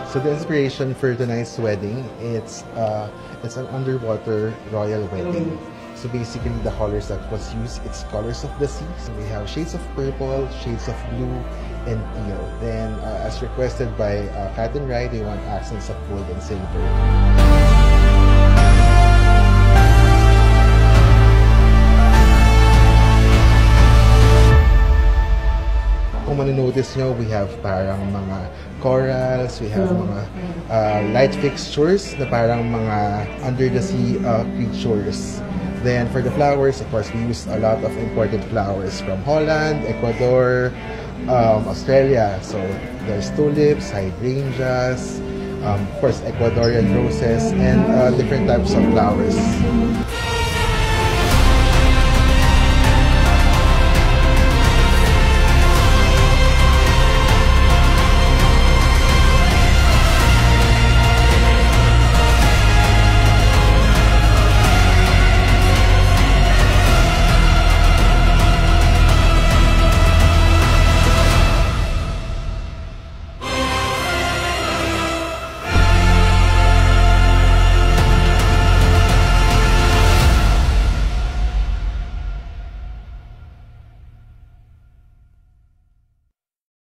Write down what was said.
So the inspiration for tonight's wedding, it's an underwater royal wedding. So basically the colors that was used, it's colors of the sea. So we have shades of purple, shades of blue, and teal. Then as requested by Kat and Rai, they want accents of gold and silver. Kung manonotice nyo, we have parang mga corals, we have mga light fixtures na parang mga under the sea creatures. Then for the flowers, of course, we use a lot of imported flowers from Holland, Ecuador, Australia. So there's tulips, hydrangeas, of course, Ecuadorian roses, and different types of flowers.